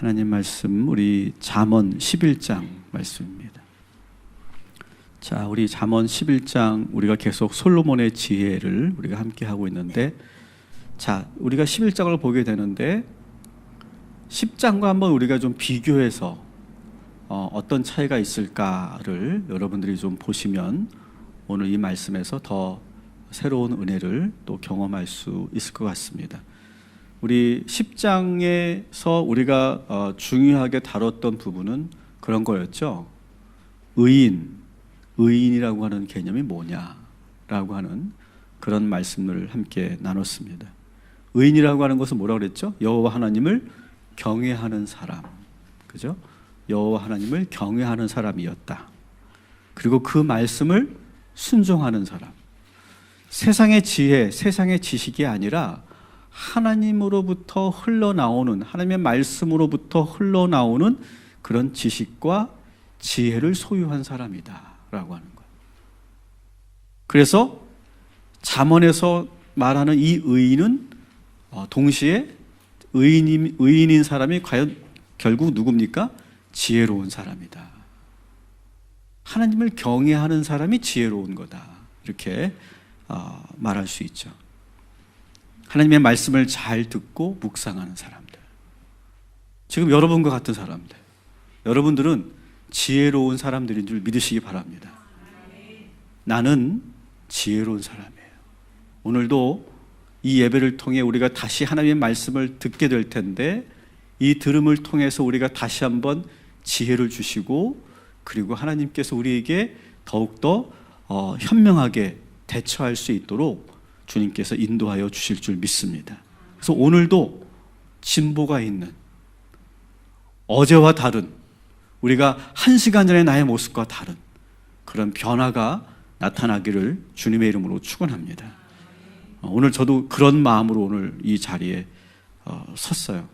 하나님 말씀 우리 잠언 11장 말씀입니다. 자, 우리 잠언 11장 우리가 계속 솔로몬의 지혜를 우리가 함께 하고 있는데, 자, 우리가 11장을 보게 되는데 10장과 한번 우리가 좀 비교해서 어떤 차이가 있을까를 여러분들이 좀 보시면 오늘 이 말씀에서 더 새로운 은혜를 또 경험할 수 있을 것 같습니다. 우리 10장에서 우리가 중요하게 다뤘던 부분은 그런 거였죠. 의인이라고 하는 개념이 뭐냐라고 하는 그런 말씀을 함께 나눴습니다. 의인이라고 하는 것은 뭐라고 그랬죠? 여호와 하나님을 경외하는 사람, 그죠? 여호와 하나님을 경외하는 사람이었다. 그리고 그 말씀을 순종하는 사람. 세상의 지혜, 세상의 지식이 아니라 하나님으로부터 흘러나오는, 하나님의 말씀으로부터 흘러나오는 그런 지식과 지혜를 소유한 사람이다 라고 하는 거예요. 그래서 잠언에서 말하는 이 의인은 동시에 의인인 사람이 과연 결국 누굽니까? 지혜로운 사람이다. 하나님을 경외하는 사람이 지혜로운 거다, 이렇게 말할 수 있죠. 하나님의 말씀을 잘 듣고 묵상하는 사람들, 지금 여러분과 같은 사람들, 여러분들은 지혜로운 사람들인 줄 믿으시기 바랍니다. 나는 지혜로운 사람이에요. 오늘도 이 예배를 통해 우리가 다시 하나님의 말씀을 듣게 될 텐데, 이 들음을 통해서 우리가 다시 한번 지혜를 주시고, 그리고 하나님께서 우리에게 더욱더 현명하게 대처할 수 있도록 주님께서 인도하여 주실 줄 믿습니다. 그래서 오늘도 진보가 있는, 어제와 다른, 우리가 한 시간 전에 나의 모습과 다른 그런 변화가 나타나기를 주님의 이름으로 축원합니다. 오늘 저도 그런 마음으로 오늘 이 자리에 섰어요.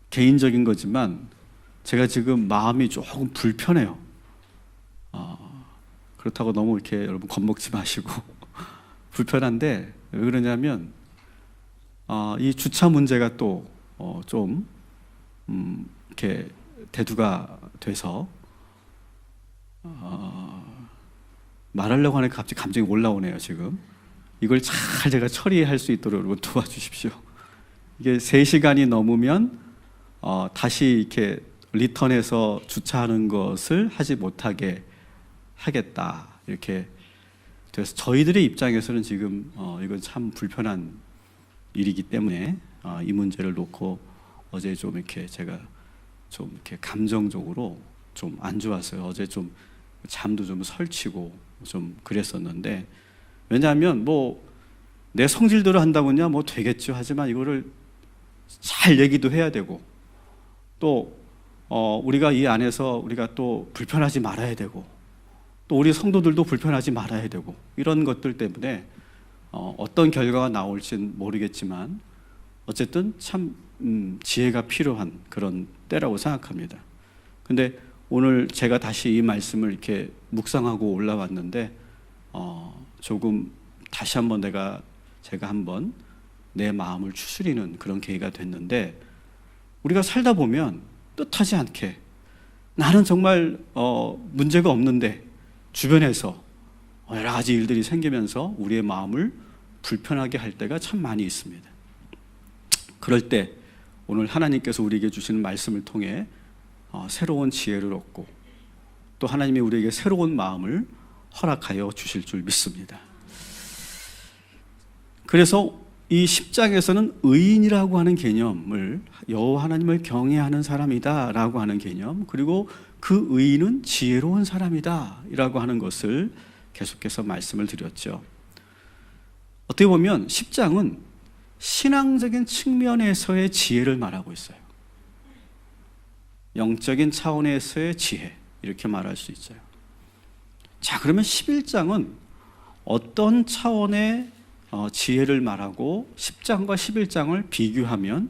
개인적인 거지만 제가 지금 마음이 조금 불편해요. 그렇다고 너무 이렇게 여러분 겁먹지 마시고 불편한데, 왜 그러냐면 이 주차 문제가 또 좀 이렇게 대두가 돼서 말하려고 하니까 갑자기 감정이 올라오네요. 지금 이걸 잘 제가 처리할 수 있도록 여러분 도와주십시오. 이게 3시간이 넘으면 다시 이렇게 리턴해서 주차하는 것을 하지 못하게 하겠다, 이렇게 돼서 저희들의 입장에서는 지금 이건 참 불편한 일이기 때문에 이 문제를 놓고 어제 좀 이렇게 제가 좀 이렇게 감정적으로 좀 안 좋았어요. 어제 좀 잠도 좀 설치고 좀 그랬었는데, 왜냐하면 뭐 내 성질대로 한다면야 뭐 되겠죠. 하지만 이거를 잘 얘기도 해야 되고, 또 우리가 이 안에서 우리가 또 불편하지 말아야 되고, 또 우리 성도들도 불편하지 말아야 되고, 이런 것들 때문에 어떤 결과가 나올지는 모르겠지만 어쨌든 참 지혜가 필요한 그런 때라고 생각합니다. 근데 오늘 제가 다시 이 말씀을 이렇게 묵상하고 올라왔는데 조금 다시 한번 제가 한번 내 마음을 추스리는 그런 계기가 됐는데, 우리가 살다 보면 뜻하지 않게 나는 정말 문제가 없는데 주변에서 여러 가지 일들이 생기면서 우리의 마음을 불편하게 할 때가 참 많이 있습니다. 그럴 때 오늘 하나님께서 우리에게 주시는 말씀을 통해 새로운 지혜를 얻고, 또 하나님이 우리에게 새로운 마음을 허락하여 주실 줄 믿습니다. 그래서 이 10장에서는 의인이라고 하는 개념을, 여호와 하나님을 경외하는 사람이다 라고 하는 개념, 그리고 그 의인은 지혜로운 사람이다 라고 하는 것을 계속해서 말씀을 드렸죠. 어떻게 보면 10장은 신앙적인 측면에서의 지혜를 말하고 있어요. 영적인 차원에서의 지혜, 이렇게 말할 수 있어요. 자, 그러면 11장은 어떤 차원의 지혜를 말하고 10장과 11장을 비교하면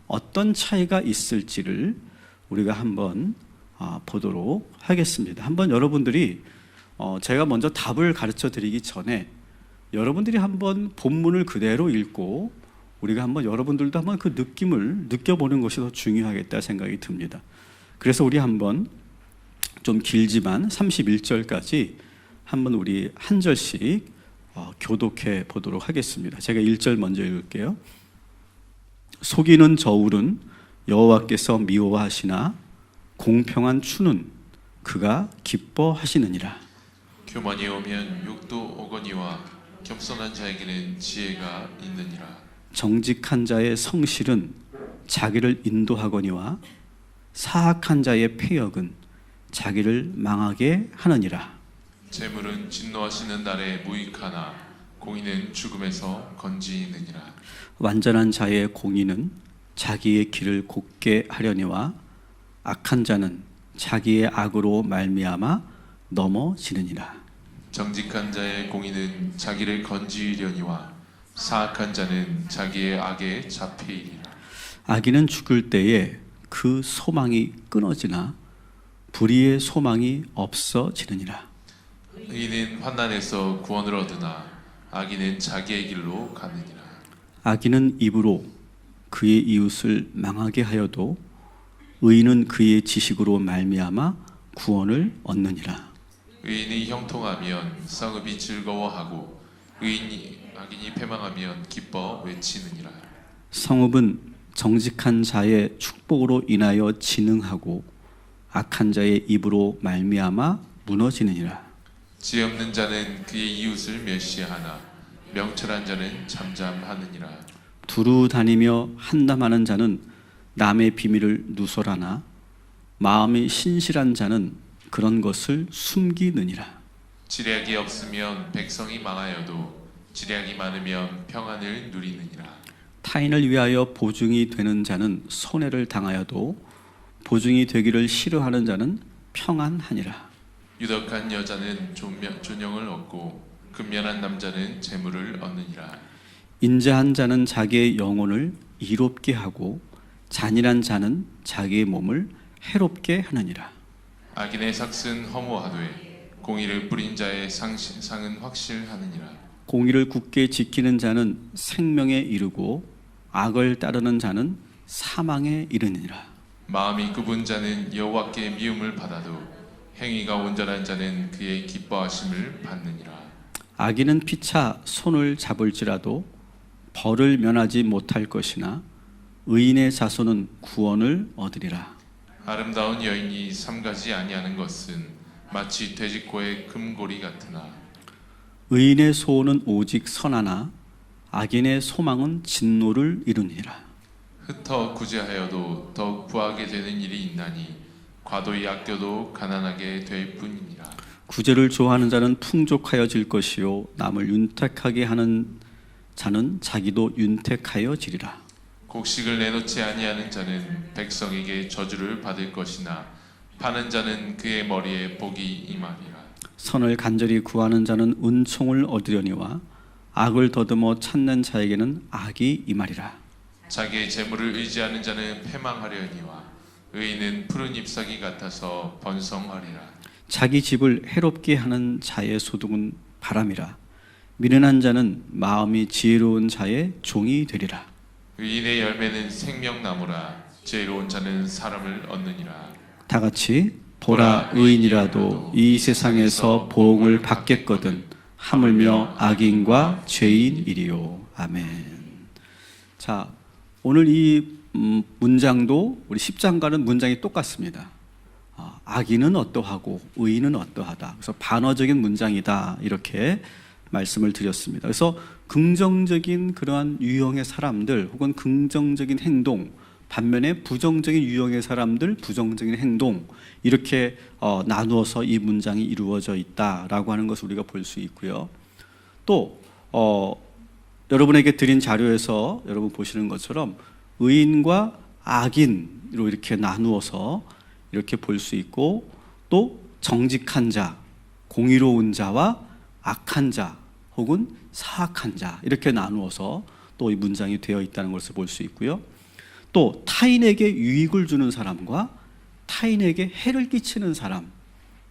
어떤 차이가 있을지를 우리가 한번 보도록 하겠습니다. 한번 여러분들이 제가 먼저 답을 가르쳐 드리기 전에 여러분들이 한번 본문을 그대로 읽고 우리가 한번 여러분들도 한번 그 느낌을 느껴보는 것이 더 중요하겠다 생각이 듭니다. 그래서 우리 한번 좀 길지만 31절까지 한번 우리 한 절씩 교독해 보도록 하겠습니다. 제가 1절 먼저 읽을게요. 속이는 저울은 여호와께서 미워하시나 공평한 추는 그가 기뻐하시느니라. 교만이 오면 욕도 오거니와 겸손한 자에게는 지혜가 있느니라. 정직한 자의 성실은 자기를 인도하거니와 사악한 자의 패역은 자기를 망하게 하느니라. 재물은 진노하시는 날에 무익하나 공의는 죽음에서 건지느니라. 완전한 자의 공의는 자기의 길을 곧게 하려니와 악한 자는 자기의 악으로 말미암아 넘어지느니라. 정직한 자의 공의는 자기를 건지려니와 사악한 자는 자기의 악에 잡히리라. 악인은 죽을 때에 그 소망이 끊어지나 불의의 소망이 없어지느니라. 의인은 환난에서 구원을 얻으나 악인은 자기의 길로 가느니라. 악인은 입으로 그의 이웃을 망하게 하여도 의인은 그의 지식으로 말미암아 구원을 얻느니라. 의인이 형통하면 성읍이 즐거워하고 악인이 패망하면 기뻐 외치느니라. 성읍은 정직한 자의 축복으로 인하여 진흥하고 악한 자의 입으로 말미암아 무너지느니라. 지혜 없는 자는 그의 이웃을 멸시하나 명철한 자는 잠잠하느니라. 두루 다니며 한담하는 자는 남의 비밀을 누설하나 마음이 신실한 자는 그런 것을 숨기느니라. 지략이 없으면 백성이 망하여도 지략이 많으면 평안을 누리느니라. 타인을 위하여 보증이 되는 자는 손해를 당하여도 보증이 되기를 싫어하는 자는 평안하니라. 유덕한 여자는 존영을 얻고 근면한 남자는 재물을 얻느니라. 인자한 자는 자기의 영혼을 이롭게 하고 잔인한 자는 자기의 몸을 해롭게 하느니라. 악인의 삭은 허무하되 공의를 뿌린 자의 상은 확실하느니라. 공의를 굳게 지키는 자는 생명에 이르고 악을 따르는 자는 사망에 이르느니라. 마음이 굽은 자는 여호와께 미움을 받아도 행위가 온전한 자는 그의 기뻐하심을 받느니라. 악인은 피차 손을 잡을지라도 벌을 면하지 못할 것이나 의인의 자손은 구원을 얻으리라. 아름다운 여인이 삼가지 아니하는 것은 마치 돼지코의 금고리 같으나 의인의 소원은 오직 선하나 악인의 소망은 진노를 이루니라. 흩어 구제하여도 더욱 부하게 되는 일이 있나니 과도히 아껴도 가난하게 될 뿐이니라. 구제를 좋아하는 자는 풍족하여질 것이요 남을 윤택하게 하는 자는 자기도 윤택하여지리라. 곡식을 내놓지 아니하는 자는 백성에게 저주를 받을 것이나 파는 자는 그의 머리에 복이 임하리라. 선을 간절히 구하는 자는 은총을 얻으려니와 악을 더듬어 찾는 자에게는 악이 임하리라. 자기의 재물을 의지하는 자는 패망하려니와 의인은 푸른 잎사귀 같아서 번성하리라. 자기 집을 해롭게 하는 자의 소득은 바람이라. 미련한 자는 마음이 지혜로운 자의 종이 되리라. 의인의 열매는 생명나무라. 지혜로운 자는 사람을 얻느니라. 다 같이 보라 의인이라도 이 세상에서 복을 받겠거든 하물며 악인과 죄인이리요. 아멘. 자, 오늘 이 문장도 우리 10장과는 문장이 똑같습니다. 악인은 어떠하고 의인은 어떠하다. 그래서 반어적인 문장이다. 이렇게 말씀을 드렸습니다. 그래서 긍정적인 그러한 유형의 사람들 혹은 긍정적인 행동, 반면에 부정적인 유형의 사람들, 부정적인 행동, 이렇게 나누어서 이 문장이 이루어져 있다라고 하는 것을 우리가 볼 수 있고요. 또 여러분에게 드린 자료에서 여러분 보시는 것처럼 의인과 악인으로 이렇게 나누어서 이렇게 볼 수 있고, 또 정직한 자, 공의로운 자와 악한 자 혹은 사악한 자, 이렇게 나누어서 또 이 문장이 되어 있다는 것을 볼 수 있고요. 또 타인에게 유익을 주는 사람과 타인에게 해를 끼치는 사람,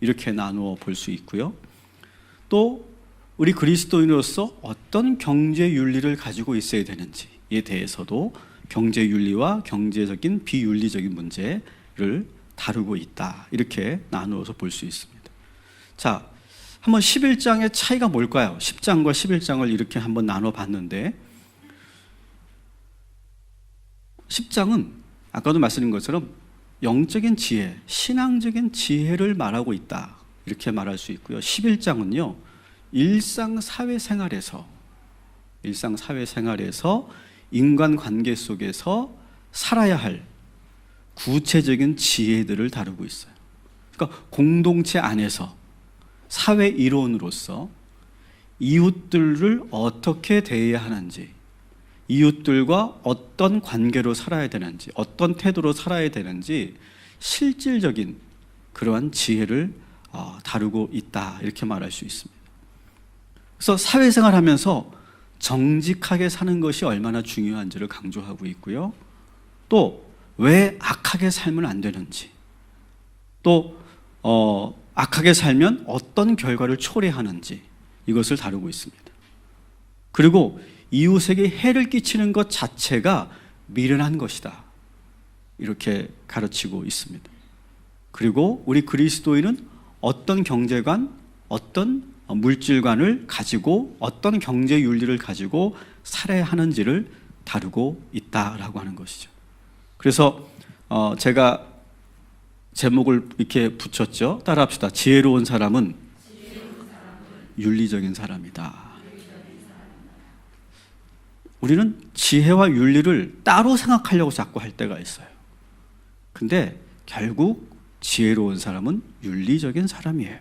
이렇게 나누어 볼 수 있고요. 또 우리 그리스도인으로서 어떤 경제 윤리를 가지고 있어야 되는지, 대해서도 경제윤리와 경제적인 비윤리적인 문제를 다루고 있다. 이렇게 나누어서 볼 수 있습니다. 자, 한번 11장의 차이가 뭘까요? 10장과 11장을 이렇게 한번 나눠봤는데 10장은 아까도 말씀드린 것처럼 영적인 지혜, 신앙적인 지혜를 말하고 있다. 이렇게 말할 수 있고요. 11장은요. 일상 사회생활에서 인간관계 속에서 살아야 할 구체적인 지혜들을 다루고 있어요. 그러니까 공동체 안에서 사회 이론으로서 이웃들을 어떻게 대해야 하는지, 이웃들과 어떤 관계로 살아야 되는지, 어떤 태도로 살아야 되는지 실질적인 그러한 지혜를 다루고 있다. 이렇게 말할 수 있습니다. 그래서 사회생활하면서 정직하게 사는 것이 얼마나 중요한지를 강조하고 있고요. 또 왜 악하게 살면 안 되는지, 또 악하게 살면 어떤 결과를 초래하는지 이것을 다루고 있습니다. 그리고 이웃에게 해를 끼치는 것 자체가 미련한 것이다. 이렇게 가르치고 있습니다. 그리고 우리 그리스도인은 어떤 경제관, 어떤 물질관을 가지고 어떤 경제 윤리를 가지고 살아야 하는지를 다루고 있다라고 하는 것이죠. 그래서 제가 제목을 이렇게 붙였죠. 따라합시다. 지혜로운 사람은 윤리적인 사람이다. 우리는 지혜와 윤리를 따로 생각하려고 자꾸 할 때가 있어요. 근데 결국 지혜로운 사람은 윤리적인 사람이에요.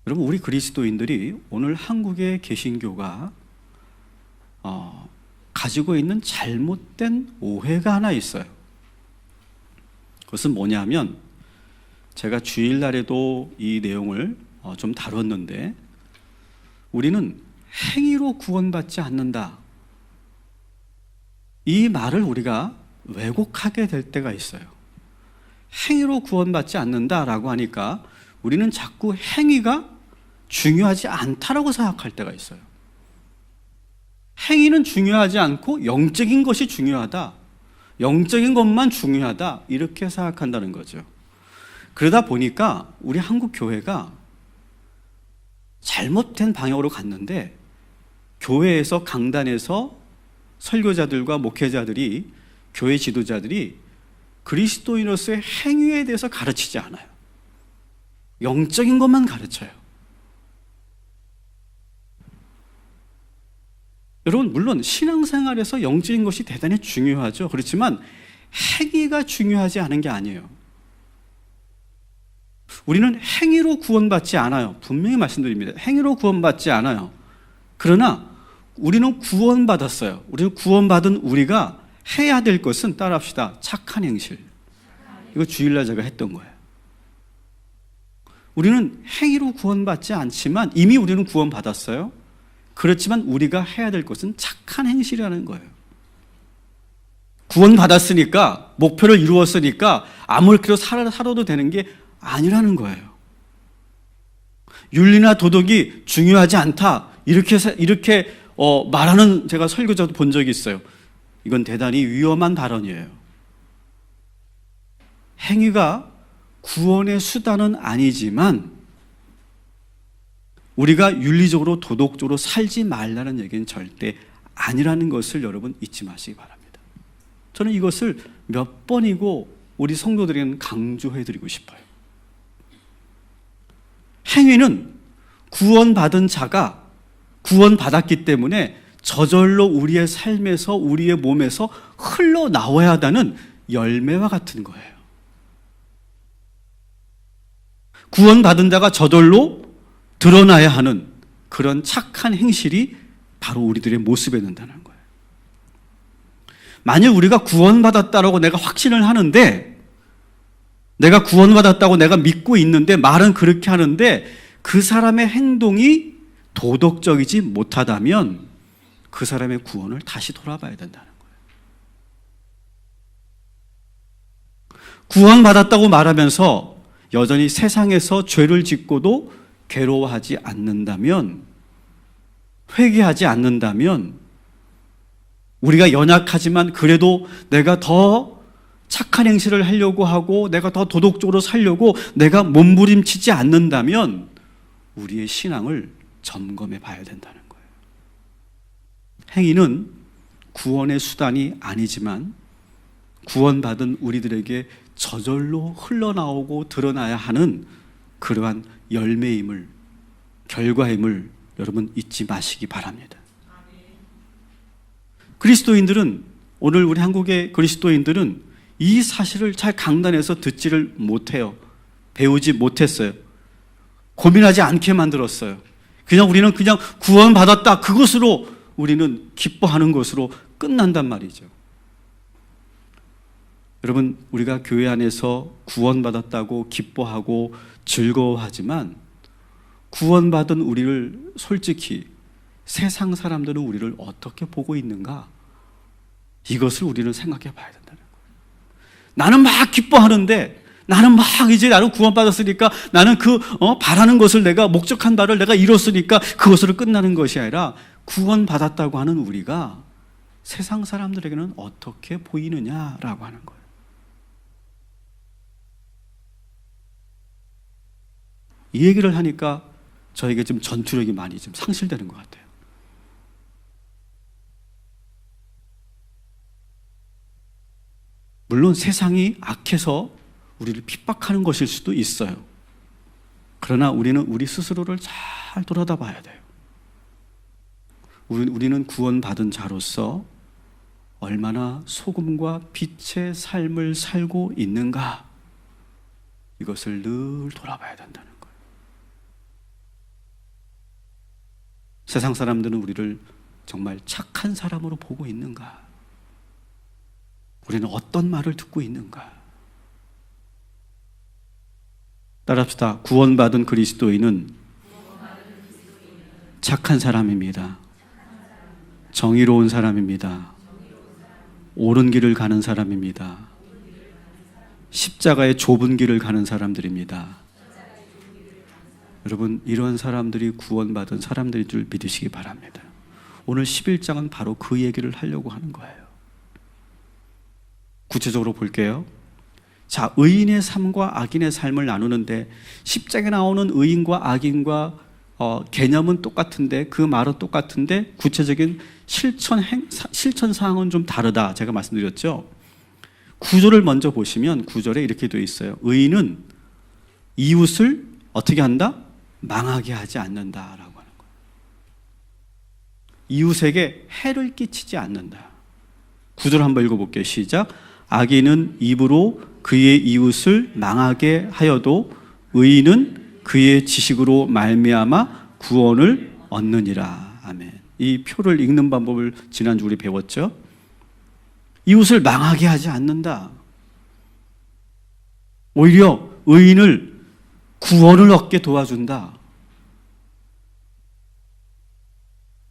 여러분, 우리 그리스도인들이 오늘 한국의 개신교가 가지고 있는 잘못된 오해가 하나 있어요. 그것은 뭐냐면, 제가 주일날에도 이 내용을 좀 다뤘는데, 우리는 행위로 구원받지 않는다. 이 말을 우리가 왜곡하게 될 때가 있어요. 행위로 구원받지 않는다라고 하니까 우리는 자꾸 행위가 중요하지 않다라고 생각할 때가 있어요. 행위는 중요하지 않고 영적인 것이 중요하다. 영적인 것만 중요하다. 이렇게 생각한다는 거죠. 그러다 보니까 우리 한국 교회가 잘못된 방향으로 갔는데, 교회에서 강단에서 설교자들과 목회자들이, 교회 지도자들이 그리스도인으로서의 행위에 대해서 가르치지 않아요. 영적인 것만 가르쳐요. 여러분, 물론 신앙생활에서 영적인 것이 대단히 중요하죠. 그렇지만 행위가 중요하지 않은 게 아니에요. 우리는 행위로 구원받지 않아요. 분명히 말씀드립니다. 행위로 구원받지 않아요. 그러나 우리는 구원받았어요. 우리는 구원받은 우리가 해야 될 것은, 따라합시다, 착한 행실. 이거 주일날 제가 했던 거예요. 우리는 행위로 구원받지 않지만 이미 우리는 구원받았어요. 그렇지만 우리가 해야 될 것은 착한 행실이라는 거예요. 구원받았으니까, 목표를 이루었으니까 아무렇게도 살아도 되는 게 아니라는 거예요. 윤리나 도덕이 중요하지 않다, 이렇게 말하는 제가 설교자도 본 적이 있어요. 이건 대단히 위험한 발언이에요. 행위가 구원의 수단은 아니지만 우리가 윤리적으로 도덕적으로 살지 말라는 얘기는 절대 아니라는 것을 여러분 잊지 마시기 바랍니다. 저는 이것을 몇 번이고 우리 성도들에게는 강조해드리고 싶어요. 행위는 구원받은 자가 구원받았기 때문에 저절로 우리의 삶에서, 우리의 몸에서 흘러나와야 하는 열매와 같은 거예요. 구원받은 자가 저절로 드러나야 하는 그런 착한 행실이 바로 우리들의 모습에 있다는 거예요. 만약 우리가 구원받았다라고 내가 확신을 하는데, 내가 구원받았다고 내가 믿고 있는데, 말은 그렇게 하는데 그 사람의 행동이 도덕적이지 못하다면 그 사람의 구원을 다시 돌아봐야 된다는 거예요. 구원받았다고 말하면서 여전히 세상에서 죄를 짓고도 괴로워하지 않는다면, 회개하지 않는다면 우리가 연약하지만 그래도 내가 더 착한 행실을 하려고 하고 내가 더 도덕적으로 살려고 내가 몸부림치지 않는다면 우리의 신앙을 점검해 봐야 된다는 거예요. 행위는 구원의 수단이 아니지만 구원받은 우리들에게 저절로 흘러나오고 드러나야 하는 그러한 열매임을, 결과임을 여러분 잊지 마시기 바랍니다. 그리스도인들은, 오늘 우리 한국의 그리스도인들은 이 사실을 잘 강단에서 듣지를 못해요. 배우지 못했어요. 고민하지 않게 만들었어요. 우리는 그냥 구원받았다, 그것으로 우리는 기뻐하는 것으로 끝난단 말이죠. 여러분, 우리가 교회 안에서 구원받았다고 기뻐하고 즐거워하지만 구원받은 우리를 솔직히 세상 사람들은 우리를 어떻게 보고 있는가? 이것을 우리는 생각해 봐야 된다는 거예요. 나는 막 기뻐하는데, 나는 구원받았으니까 나는 바라는 것을, 내가 목적한 바를 내가 이뤘으니까 그것으로 끝나는 것이 아니라 구원받았다고 하는 우리가 세상 사람들에게는 어떻게 보이느냐라고 하는 거예요. 이 얘기를 하니까 저에게 좀 전투력이 많이 좀 상실되는 것 같아요. 물론 세상이 악해서 우리를 핍박하는 것일 수도 있어요. 그러나 우리는 우리 스스로를 잘 돌아다 봐야 돼요. 우리는 구원받은 자로서 얼마나 소금과 빛의 삶을 살고 있는가, 이것을 늘 돌아봐야 된다는 거예요. 세상 사람들은 우리를 정말 착한 사람으로 보고 있는가? 우리는 어떤 말을 듣고 있는가? 따라합시다. 구원받은 그리스도인은 착한 사람입니다. 정의로운 사람입니다. 옳은 길을 가는 사람입니다. 십자가의 좁은 길을 가는 사람들입니다. 여러분, 이런 사람들이 구원받은 사람들인 줄 믿으시기 바랍니다. 오늘 11장은 바로 그 얘기를 하려고 하는 거예요. 구체적으로 볼게요. 자, 의인의 삶과 악인의 삶을 나누는데 10장에 나오는 의인과 악인과 개념은 똑같은데, 그 말은 똑같은데 구체적인 실천 사항은 좀 다르다, 제가 말씀드렸죠. 구절을 먼저 보시면 구절에 이렇게 되어 있어요. 의인은 이웃을 어떻게 한다? 망하게 하지 않는다라고 하는 거예요. 이웃에게 해를 끼치지 않는다. 구절 한번 읽어볼게요. 시작. 악인은 입으로 그의 이웃을 망하게 하여도 의인은 그의 지식으로 말미암아 구원을 얻느니라. 아멘. 이 표를 읽는 방법을 지난주 우리 배웠죠. 이웃을 망하게 하지 않는다. 오히려 의인을 구원을 얻게 도와준다.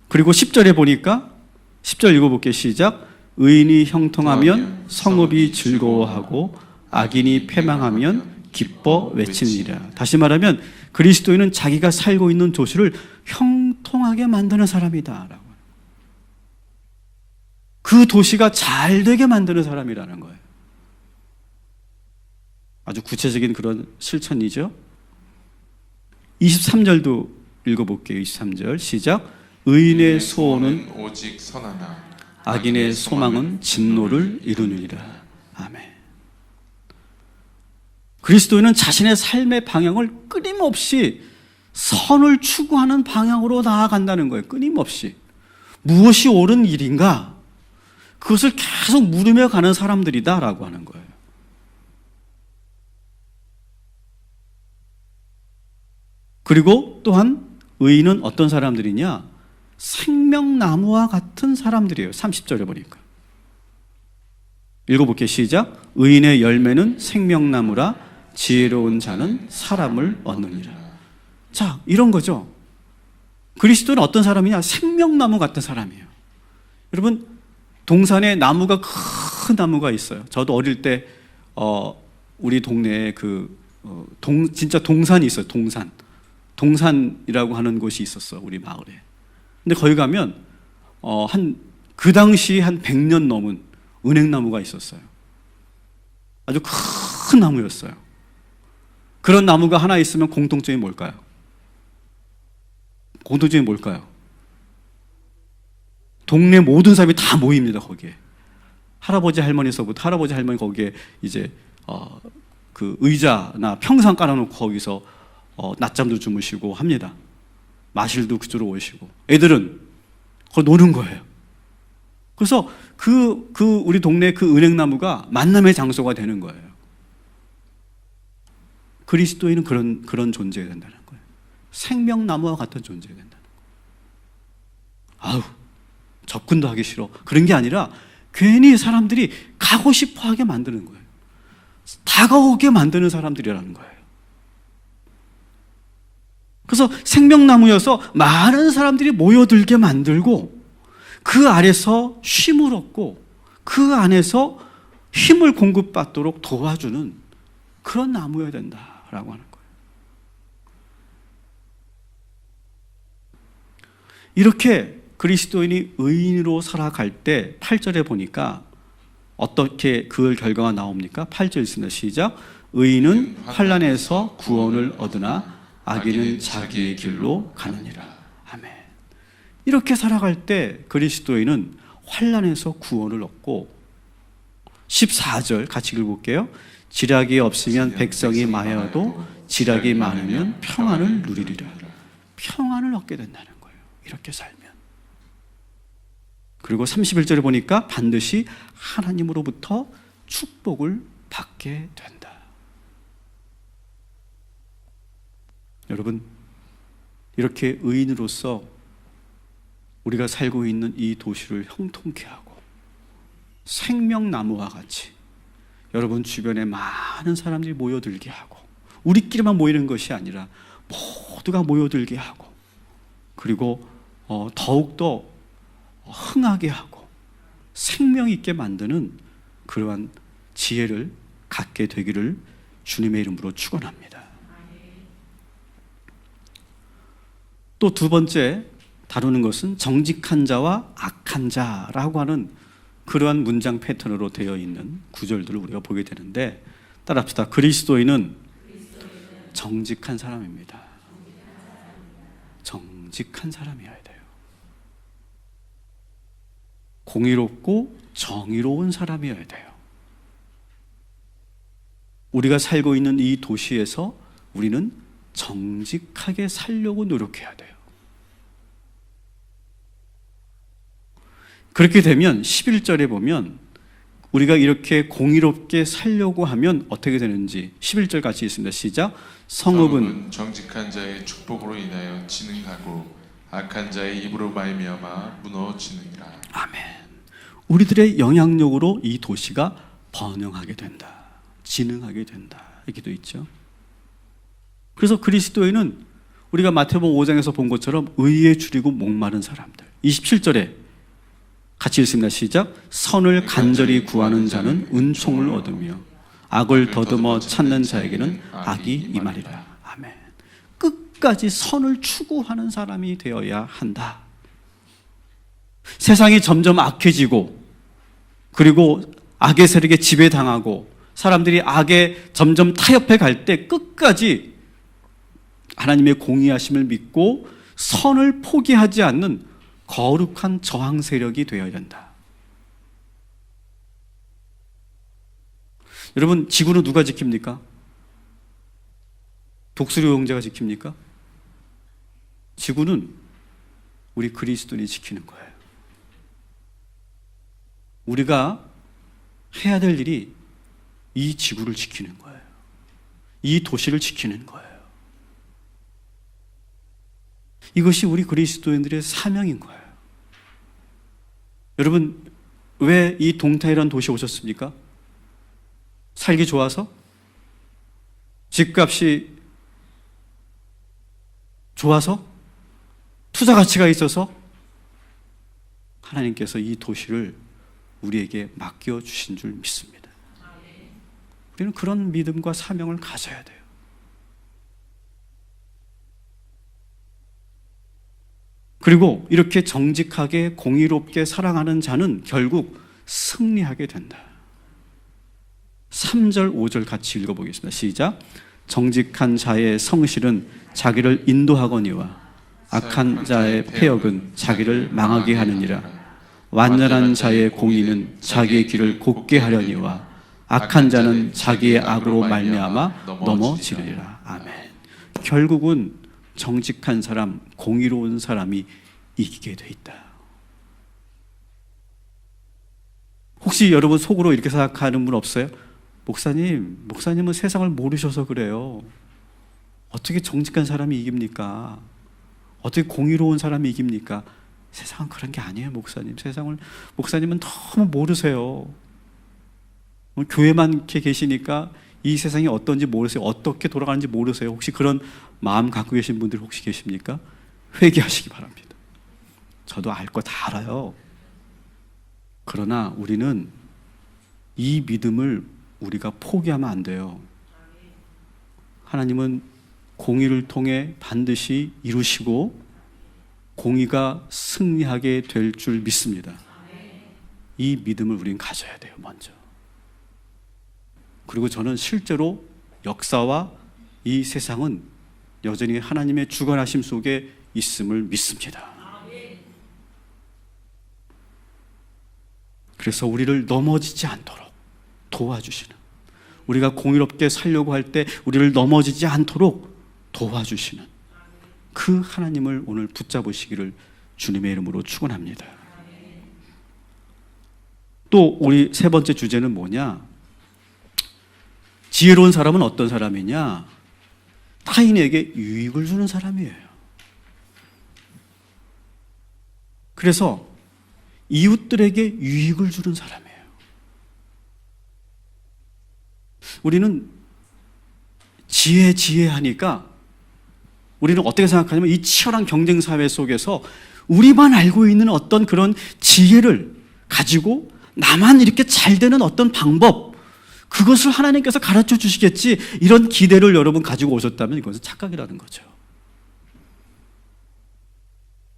그리고 10절에 보니까, 10절 읽어볼게요. 시작. 의인이 형통하면 성읍이 즐거워하고 악인이 패망하면 기뻐 외치느니라. 다시 말하면 그리스도인은 자기가 살고 있는 도시를 형통하게 만드는 사람이다. 그 도시가 잘 되게 만드는 사람이라는 거예요. 아주 구체적인 그런 실천이죠. 23절도 읽어볼게요. 23절 시작. 의인의 소원은 오직 선하나 악인의 소망은 진노를 이루느니라. 아멘. 그리스도인은 자신의 삶의 방향을 끊임없이 선을 추구하는 방향으로 나아간다는 거예요. 끊임없이. 무엇이 옳은 일인가? 그것을 계속 물으며 가는 사람들이다라고 하는 거예요. 그리고 또한 의인은 어떤 사람들이냐? 생명나무와 같은 사람들이에요. 30절에 보니까. 읽어볼게요. 시작. 의인의 열매는 생명나무라 지혜로운 자는 사람을 얻느니라. 자, 이런 거죠. 그리스도는 어떤 사람이냐? 생명나무 같은 사람이에요. 여러분, 동산에 나무가, 큰 나무가 있어요. 저도 어릴 때 우리 동네에 진짜 동산이 있어요. 동산이라고 하는 곳이 있었어, 우리 마을에. 근데 거기 가면 그 당시 한 100년 넘은 은행나무가 있었어요. 아주 큰 나무였어요. 그런 나무가 하나 있으면 공통점이 뭘까요? 공통점이 뭘까요? 동네 모든 사람이 다 모입니다, 거기에. 할아버지 할머니 거기에 이제 그 의자나 평상 깔아놓고 거기서 낮잠도 주무시고 합니다. 마실도 그쪽으로 오시고, 애들은 거기 노는 거예요. 그래서 우리 동네 그 은행나무가 만남의 장소가 되는 거예요. 그리스도인은 그런 존재가 된다는 거예요. 생명나무와 같은 존재가 된다는 거예요. 아우, 접근도 하기 싫어. 그런 게 아니라 괜히 사람들이 가고 싶어 하게 만드는 거예요. 다가오게 만드는 사람들이라는 거예요. 그래서 생명나무여서 많은 사람들이 모여들게 만들고 그 아래서 쉼을 얻고 그 안에서 힘을 공급받도록 도와주는 그런 나무여야 된다라고 하는 거예요. 이렇게 그리스도인이 의인으로 살아갈 때 8절에 보니까 어떻게 그 결과가 나옵니까? 8절 있습니다. 시작. 의인은 환난에서 구원을 얻으나 악인은 자기의 길로 가느니라. 아멘. 이렇게 살아갈 때 그리스도인은 환난에서 구원을 얻고 14절 같이 읽어볼게요. 지략이 없으면 백성이 많아도 지략이 많으면 평안을 누리리라. 평안을 얻게 된다는 거예요. 이렇게 살면. 그리고 31절에 보니까 반드시 하나님으로부터 축복을 받게 된다. 여러분, 이렇게 의인으로서 우리가 살고 있는 이 도시를 형통케 하고 생명나무와 같이 여러분 주변에 많은 사람들이 모여들게 하고 우리끼리만 모이는 것이 아니라 모두가 모여들게 하고 그리고 더욱더 흥하게 하고 생명 있게 만드는 그러한 지혜를 갖게 되기를 주님의 이름으로 축원합니다. 또 두 번째 다루는 것은 정직한 자와 악한 자라고 하는 그러한 문장 패턴으로 되어 있는 구절들을 우리가 보게 되는데 따라합시다. 그리스도인은 정직한 사람입니다. 정직한 사람이어야 돼요. 공의롭고 정의로운 사람이어야 돼요. 우리가 살고 있는 이 도시에서 우리는 정직하게 살려고 노력해야 돼요. 그렇게 되면 11절에 보면 우리가 이렇게 공의롭게 살려고 하면 어떻게 되는지 11절 같이 있습니다. 시작. 성읍은 정직한 자의 축복으로 인하여 진흥하고 악한 자의 입으로 말미암아 무너지느니라. 아멘. 우리들의 영향력으로 이 도시가 번영하게 된다. 진흥하게 된다. 이렇게도 있죠. 그래서 그리스도인은 우리가 마태복음 5장에서 본 것처럼 의에 줄이고 목마른 사람들. 27절에 같이 읽습니다. 시작. 선을 간절히 구하는 자는 은총을 얻으며 악을 더듬어 찾는 자에게는 악이 임하리라. 아멘. 끝까지 선을 추구하는 사람이 되어야 한다. 세상이 점점 악해지고 그리고 악의 세력에 지배당하고 사람들이 악에 점점 타협해 갈 때 끝까지 하나님의 공의하심을 믿고 선을 포기하지 않는 거룩한 저항 세력이 되어야 된다. 여러분, 지구는 누가 지킵니까? 독수리 형제가 지킵니까? 지구는 우리 그리스도인이 지키는 거예요. 우리가 해야 될 일이 이 지구를 지키는 거예요. 이 도시를 지키는 거예요. 이것이 우리 그리스도인들의 사명인 거예요. 여러분, 왜 이 동탄이라는 도시에 오셨습니까? 살기 좋아서? 집값이 좋아서? 투자 가치가 있어서? 하나님께서 이 도시를 우리에게 맡겨주신 줄 믿습니다. 우리는 그런 믿음과 사명을 가져야 돼요. 그리고 이렇게 정직하게 공의롭게 살아가는 자는 결국 승리하게 된다. 3절, 5절 같이 읽어보겠습니다. 시작. 정직한 자의 성실은 자기를 인도하거니와 악한 자의 패역은 자기를 망하게 하느니라. 완전한 자의 공의는 자기의 길을 곱게 하려니와 악한 자는 자기의 악으로 말미암아 넘어지리라. 아멘. 결국은 정직한 사람, 공의로운 사람이 이기게 돼 있다. 혹시 여러분 속으로 이렇게 생각하는 분 없어요? 목사님은 세상을 모르셔서 그래요. 어떻게 정직한 사람이 이깁니까? 어떻게 공의로운 사람이 이깁니까? 세상은 그런 게 아니에요, 목사님. 목사님은 너무 모르세요. 교회만 이렇게 계시니까 이 세상이 어떤지 모르세요. 어떻게 돌아가는지 모르세요. 혹시 그런 마음 갖고 계신 분들 혹시 계십니까? 회개하시기 바랍니다. 저도 알 거 다 알아요. 그러나 우리는 이 믿음을 우리가 포기하면 안 돼요. 하나님은 공의를 통해 반드시 이루시고 공의가 승리하게 될 줄 믿습니다. 이 믿음을 우리는 가져야 돼요, 먼저. 그리고 저는 실제로 역사와 이 세상은 여전히 하나님의 주관하심 속에 있음을 믿습니다. 그래서 우리를 넘어지지 않도록 도와주시는, 우리가 공의롭게 살려고 할 때 우리를 넘어지지 않도록 도와주시는 그 하나님을 오늘 붙잡으시기를 주님의 이름으로 축원합니다. 또 우리 세 번째 주제는 뭐냐? 지혜로운 사람은 어떤 사람이냐? 타인에게 유익을 주는 사람이에요. 그래서 이웃들에게 유익을 주는 사람이에요. 우리는 지혜하니까 우리는 어떻게 생각하냐면 이 치열한 경쟁 사회 속에서 우리만 알고 있는 어떤 그런 지혜를 가지고 나만 이렇게 잘 되는 어떤 방법, 그것을 하나님께서 가르쳐 주시겠지, 이런 기대를 여러분 가지고 오셨다면 이것은 착각이라는 거죠.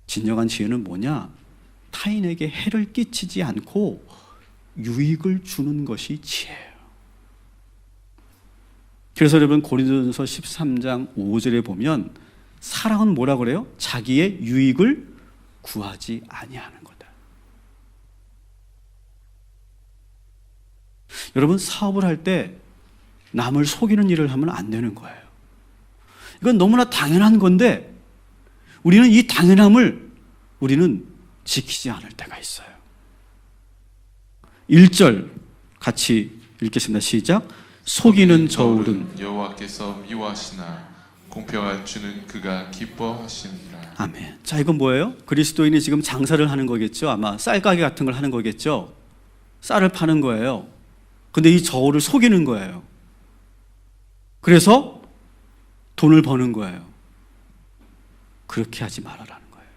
진정한 지혜는 뭐냐? 타인에게 해를 끼치지 않고 유익을 주는 것이 지혜예요. 그래서 여러분 고린도전서 13장 5절에 보면 사랑은 뭐라 그래요? 자기의 유익을 구하지 아니하는 거다. 여러분 사업을 할 때 남을 속이는 일을 하면 안 되는 거예요. 이건 너무나 당연한 건데 우리는 이 당연함을 우리는 지키지 않을 때가 있어요. 1절 같이 읽겠습니다. 시작. 속이는 저울은 여호와께서 미워하시나 공평한 주는 그가 기뻐하시니라. 아멘. 자, 이건 뭐예요? 그리스도인이 지금 장사를 하는 거겠죠. 아마 쌀가게 같은 걸 하는 거겠죠. 쌀을 파는 거예요. 근데 이 저울을 속이는 거예요. 그래서 돈을 버는 거예요. 그렇게 하지 말아라는 거예요.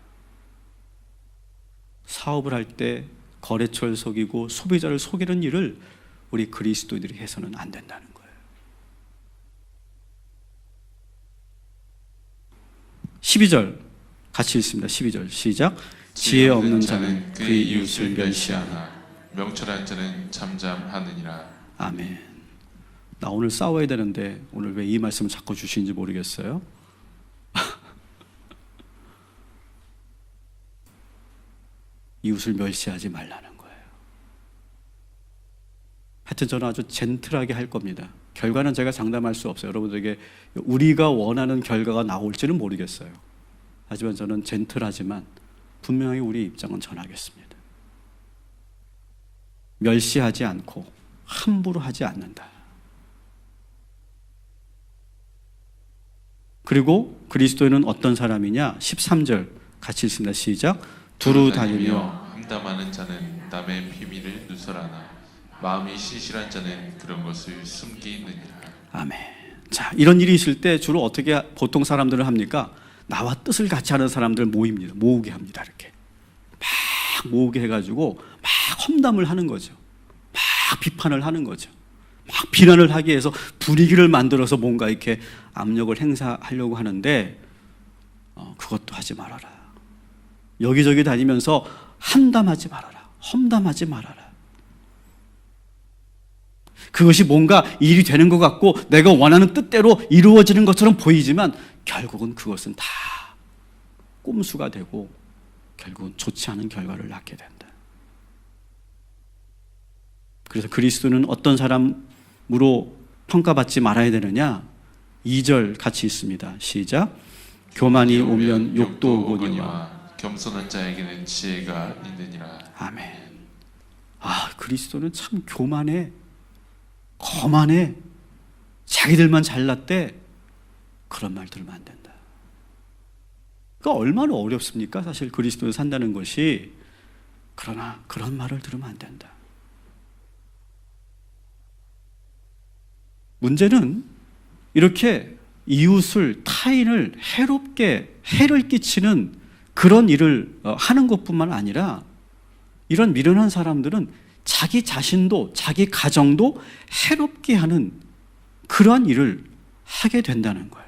사업을 할 때 거래처를 속이고 소비자를 속이는 일을 우리 그리스도인들이 해서는 안 된다는 거예요. 12절 같이 읽습니다. 12절 시작. 지혜 없는 자는 그의 이웃을 멸시하나 명철한 자는 잠잠하느니라. 아멘. 나 오늘 싸워야 되는데 오늘 왜 이 말씀을 자꾸 주시는지 모르겠어요. 이웃을 멸시하지 말라는 거예요. 하여튼 저는 아주 젠틀하게 할 겁니다. 결과는 제가 장담할 수 없어요. 여러분들에게 우리가 원하는 결과가 나올지는 모르겠어요. 하지만 저는 젠틀하지만 분명히 우리 입장은 전하겠습니다. 멸시하지 않고 함부로 하지 않는다. 그리고 그리스도인은 어떤 사람이냐? 13절 같이 읽습니다. 시작. 두루 다니며 함담하는 자는 남의 비밀을 누설하나 마음이 신실한 자는 그런 것을 숨기느니라. 아멘. 자, 이런 일이 있을 때 주로 어떻게 보통 사람들은 합니까? 나와 뜻을 같이 하는 사람들 모으게 합니다. 이렇게 막 모으게 해가지고 막 험담을 하는 거죠. 막 비판을 하는 거죠. 막 비난을 하기 위해서 분위기를 만들어서 뭔가 이렇게 압력을 행사하려고 하는데 그것도 하지 말아라. 여기저기 다니면서 함담하지 말아라. 험담하지 말아라. 그것이 뭔가 일이 되는 것 같고 내가 원하는 뜻대로 이루어지는 것처럼 보이지만 결국은 그것은 다 꼼수가 되고 결국은 좋지 않은 결과를 낳게 된다. 그래서 그리스도는 어떤 사람으로 평가받지 말아야 되느냐? 2절 같이 있습니다. 시작. 교만이 오면 욕도 오거니와 겸손한 자에게는 지혜가 있느니라. 아멘. 아, 그리스도는 참 교만해, 거만해, 자기들만 잘났대, 그런 말 들으면 안 된다. 그러니까 얼마나 어렵습니까? 사실 그리스도를 산다는 것이. 그러나 그런 말을 들으면 안 된다. 문제는 이렇게 이웃을, 타인을 해롭게 해를 끼치는 그런 일을 하는 것뿐만 아니라 이런 미련한 사람들은 자기 자신도 자기 가정도 해롭게 하는 그러한 일을 하게 된다는 거예요.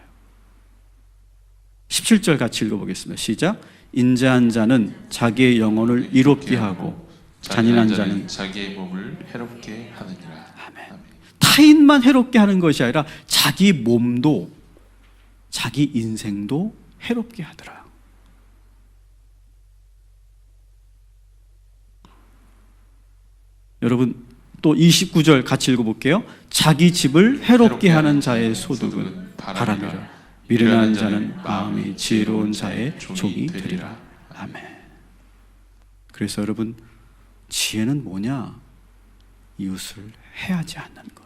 17절 같이 읽어보겠습니다. 시작. 인자한 자는 자기의 영혼을 이롭게 하고 잔인한 자는 자기의 몸을 해롭게 하느니라. 아멘. 타인만 해롭게 하는 것이 아니라 자기 몸도 자기 인생도 해롭게 하더라. 여러분 또 29절 같이 읽어볼게요. 자기 집을 해롭게 하는 자의 소득은 바람이라. 미련한 자는 마음이 지혜로운 자의 종이 되리라. 아멘. 그래서 여러분, 지혜는 뭐냐? 이웃을 해하지 않는 것.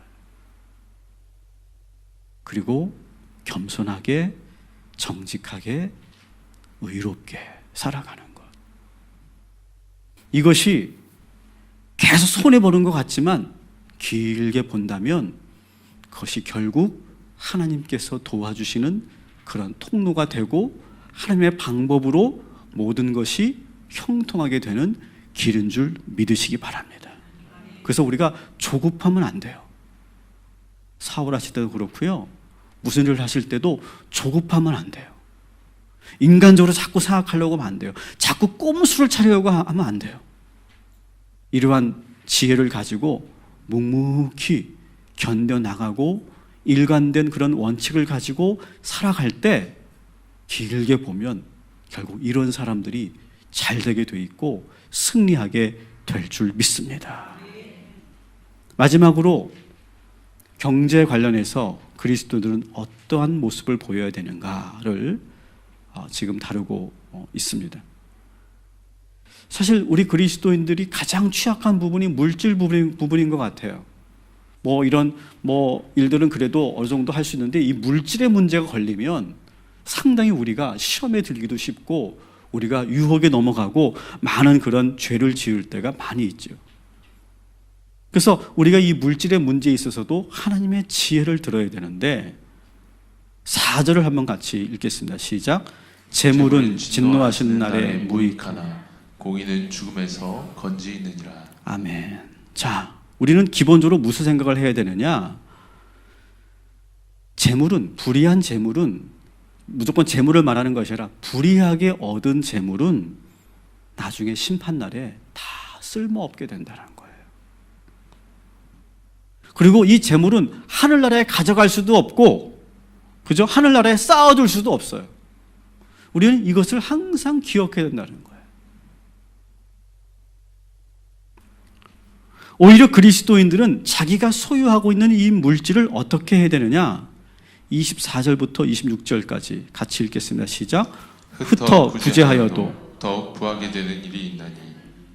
그리고 겸손하게, 정직하게, 의롭게 살아가는 것. 이것이 계속 손해보는 것 같지만 길게 본다면 그것이 결국 하나님께서 도와주시는 그런 통로가 되고 하나님의 방법으로 모든 것이 형통하게 되는 길인 줄 믿으시기 바랍니다. 그래서 우리가 조급하면 안 돼요. 사업을 하실 때도 그렇고요. 무슨 일을 하실 때도 조급하면 안 돼요. 인간적으로 자꾸 생각하려고 하면 안 돼요. 자꾸 꼼수를 차리려고 하면 안 돼요. 이러한 지혜를 가지고 묵묵히 견뎌나가고 일관된 그런 원칙을 가지고 살아갈 때 길게 보면 결국 이런 사람들이 잘 되게 돼 있고 승리하게 될 줄 믿습니다. 마지막으로 경제 관련해서 그리스도들은 어떠한 모습을 보여야 되는가를 지금 다루고 있습니다. 사실 우리 그리스도인들이 가장 취약한 부분이 물질 부분인 것 같아요. 이런 일들은 그래도 어느 정도 할 수 있는데 이 물질의 문제가 걸리면 상당히 우리가 시험에 들기도 쉽고 우리가 유혹에 넘어가고 많은 그런 죄를 지을 때가 많이 있죠. 그래서 우리가 이 물질의 문제에 있어서도 하나님의 지혜를 들어야 되는데 4절을 한번 같이 읽겠습니다. 시작. 재물은 진노하시는 날에 무익하나 공의는 죽음에서 건지느니라. 아멘. 자, 우리는 기본적으로 무슨 생각을 해야 되느냐? 재물은, 불의한 재물은 무조건 재물을 말하는 것이 아니라 불의하게 얻은 재물은 나중에 심판날에 다 쓸모없게 된다는 거예요. 그리고 이 재물은 하늘나라에 가져갈 수도 없고, 그죠? 하늘나라에 쌓아둘 수도 없어요. 우리는 이것을 항상 기억해야 된다는 거예요. 오히려 그리스도인들은 자기가 소유하고 있는 이 물질을 어떻게 해야 되느냐? 24절부터 26절까지 같이 읽겠습니다. 시작. 흩어 구제하여도 더욱 부하게 되는 일이 있나니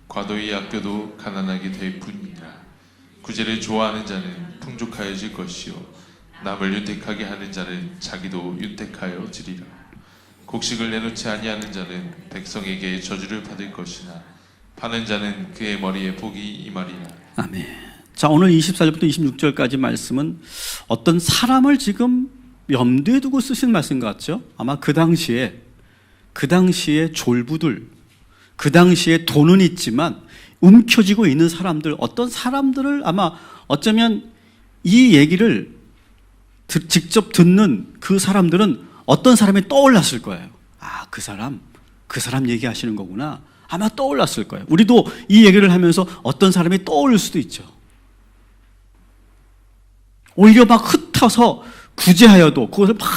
과도히 아껴도 가난하게 될 뿐이니라. 구제를 좋아하는 자는 풍족하여질 것이요 남을 윤택하게 하는 자는 자기도 윤택하여지리라. 곡식을 내놓지 아니하는 자는 백성에게 저주를 받을 것이나 파는 자는 그의 머리에 복이 임하리라. 아멘. 자, 오늘 24절부터 26절까지 말씀은 어떤 사람을 지금 염두에 두고 쓰신 말씀 같죠? 아마 그 당시에 졸부들, 그 당시에 돈은 있지만 움켜쥐고 있는 사람들, 어떤 사람들을 아마 어쩌면 이 얘기를 직접 듣는 그 사람들은 어떤 사람이 떠올랐을 거예요. 아, 그 사람 그 사람 얘기하시는 거구나. 아마 떠올랐을 거예요. 우리도 이 얘기를 하면서 어떤 사람이 떠오를 수도 있죠. 오히려 막 흩어서 구제하여도, 그것을 막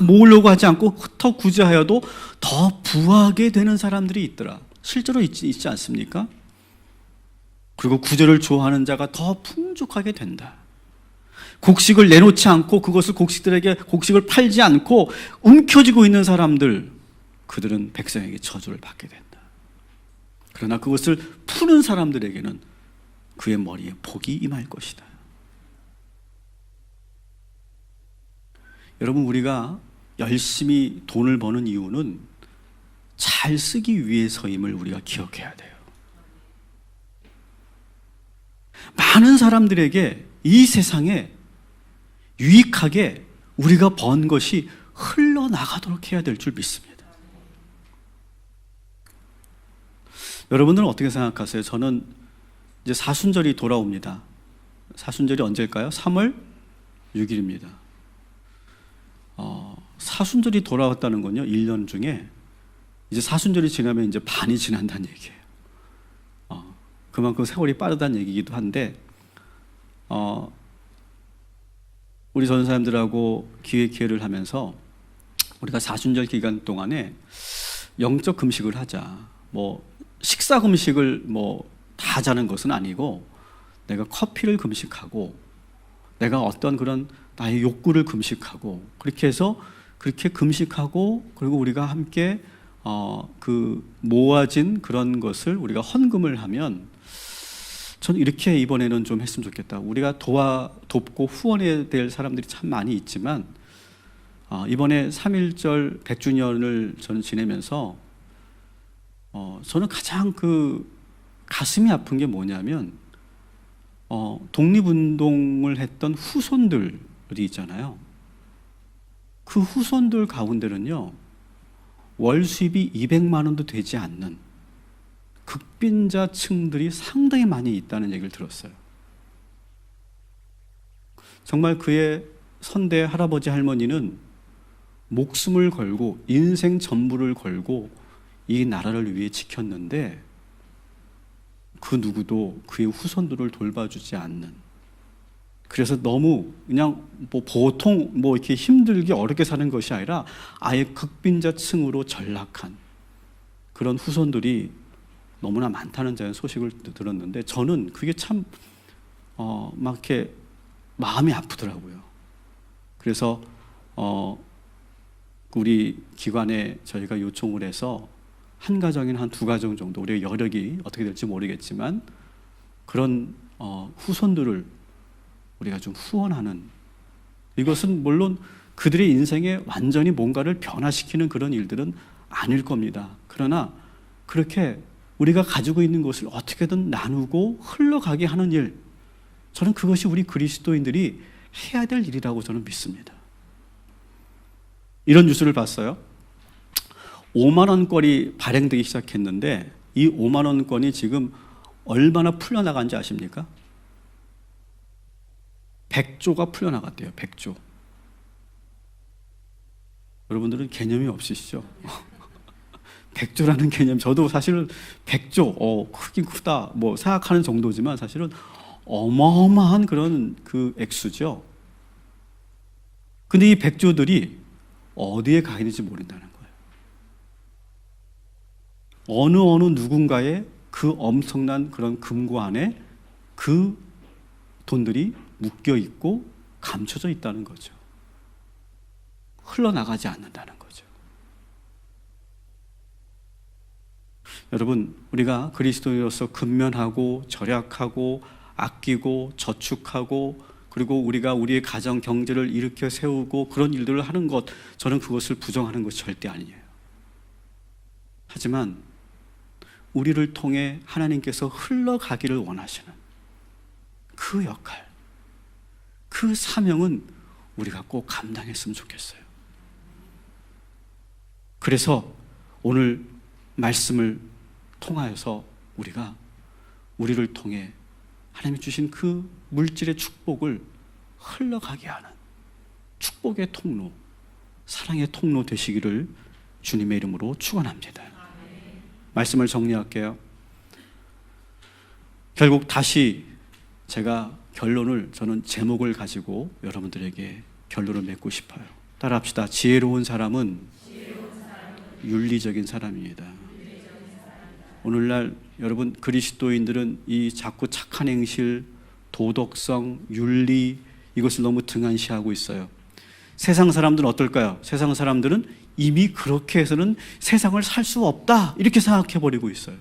모으려고 하지 않고 흩어 구제하여도 더 부하게 되는 사람들이 있더라. 실제로 있지 않습니까? 그리고 구제를 좋아하는 자가 더 풍족하게 된다. 곡식을 내놓지 않고 그것을 곡식들에게 곡식을 팔지 않고 움켜쥐고 있는 사람들, 그들은 백성에게 저주를 받게 된다. 그러나 그것을 푸는 사람들에게는 그의 머리에 복이 임할 것이다. 여러분, 우리가 열심히 돈을 버는 이유는 잘 쓰기 위해서임을 우리가 기억해야 돼요. 많은 사람들에게 이 세상에 유익하게 우리가 번 것이 흘러나가도록 해야 될 줄 믿습니다. 여러분들은 어떻게 생각하세요? 저는 이제 사순절이 돌아옵니다. 사순절이 언제일까요? 3월 6일입니다. 사순절이 돌아왔다는 건요, 1년 중에 이제 사순절이 지나면 이제 반이 지난다는 얘기예요. 그만큼 세월이 빠르다는 얘기이기도 한데, 우리 전사님들하고 기회를 하면서 우리가 사순절 기간 동안에 영적 금식을 하자. 뭐 식사 금식을 뭐 다 하자는 것은 아니고, 내가 커피를 금식하고, 내가 어떤 그런 나의 욕구를 금식하고, 그렇게 해서 그렇게 금식하고, 그리고 우리가 함께 그 모아진 그런 것을 우리가 헌금을 하면, 저는 이렇게 이번에는 좀 했으면 좋겠다. 우리가 돕고 후원해야 될 사람들이 참 많이 있지만, 이번에 3.1절 100주년을 저는 지내면서 저는 가장 그 가슴이 아픈 게 뭐냐면, 독립운동을 했던 후손들이 있잖아요. 그 후손들 가운데는요, 월 수입이 200만 원도 되지 않는 극빈자층들이 상당히 많이 있다는 얘기를 들었어요. 정말 그의 선대 할아버지 할머니는 목숨을 걸고 인생 전부를 걸고 이 나라를 위해 지켰는데, 그 누구도 그의 후손들을 돌봐주지 않는, 그래서 너무 그냥 뭐 보통 뭐 이렇게 힘들게 어렵게 사는 것이 아니라 아예 극빈자층으로 전락한 그런 후손들이 너무나 많다는 소식을 들었는데, 저는 그게 참 막 이렇게 마음이 아프더라고요. 그래서 우리 기관에 저희가 요청을 해서 한 가정이나 한 두 가정 정도, 우리의 여력이 어떻게 될지 모르겠지만 그런 후손들을 우리가 좀 후원하는, 이것은 물론 그들의 인생에 완전히 뭔가를 변화시키는 그런 일들은 아닐 겁니다. 그러나 그렇게 우리가 가지고 있는 것을 어떻게든 나누고 흘러가게 하는 일, 저는 그것이 우리 그리스도인들이 해야 될 일이라고 저는 믿습니다. 이런 뉴스를 봤어요. 5만 원권이 발행되기 시작했는데, 이 5만 원권이 지금 얼마나 풀려나간지 아십니까? 100조가 풀려나갔대요. 100조. 여러분들은 개념이 없으시죠? 100조라는 개념, 저도 사실은 100조, 크긴 크다 뭐 생각하는 정도지만 사실은 어마어마한 그런 그 액수죠. 근데 이 100조들이 어디에 가 있는지 모른다는 거예요. 어느 누군가의 그 엄청난 그런 금고 안에 그 돈들이 묶여 있고 감춰져 있다는 거죠. 흘러나가지 않는다는 거죠. 여러분, 우리가 그리스도인으로서 근면하고 절약하고 아끼고 저축하고, 그리고 우리가 우리의 가정 경제를 일으켜 세우고 그런 일들을 하는 것, 저는 그것을 부정하는 것이 절대 아니에요. 하지만 우리를 통해 하나님께서 흘러가기를 원하시는 그 역할, 그 사명은 우리가 꼭 감당했으면 좋겠어요. 그래서 오늘 말씀을 통하여서 우리가 우리를 통해 하나님이 주신 그 물질의 축복을 흘러가게 하는 축복의 통로, 사랑의 통로 되시기를 주님의 이름으로 축원합니다. 말씀을 정리할게요. 결국 다시 제가 저는 제목을 가지고 여러분들에게 결론을 맺고 싶어요. 따라합시다. 지혜로운 사람은 윤리적인 사람입니다. 오늘날 여러분 그리스도인들은 이 자꾸 착한 행실, 도덕성, 윤리 이것을 너무 등한시하고 있어요. 세상 사람들은 어떨까요? 세상 사람들은 이미 그렇게 해서는 세상을 살 수 없다 이렇게 생각해버리고 있어요.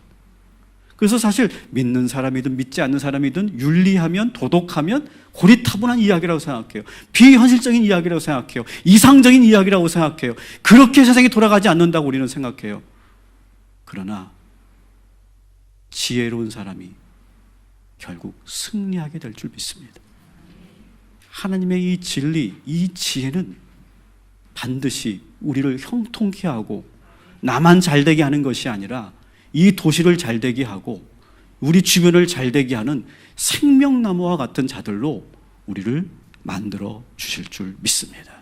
그래서 사실 믿는 사람이든 믿지 않는 사람이든 윤리하면 도덕하면 고리타분한 이야기라고 생각해요. 비현실적인 이야기라고 생각해요. 이상적인 이야기라고 생각해요. 그렇게 세상이 돌아가지 않는다고 우리는 생각해요. 그러나 지혜로운 사람이 결국 승리하게 될 줄 믿습니다. 하나님의 이 진리, 이 지혜는 반드시 우리를 형통케 하고 나만 잘되게 하는 것이 아니라 이 도시를 잘되게 하고 우리 주변을 잘되게 하는 생명나무와 같은 자들로 우리를 만들어 주실 줄 믿습니다.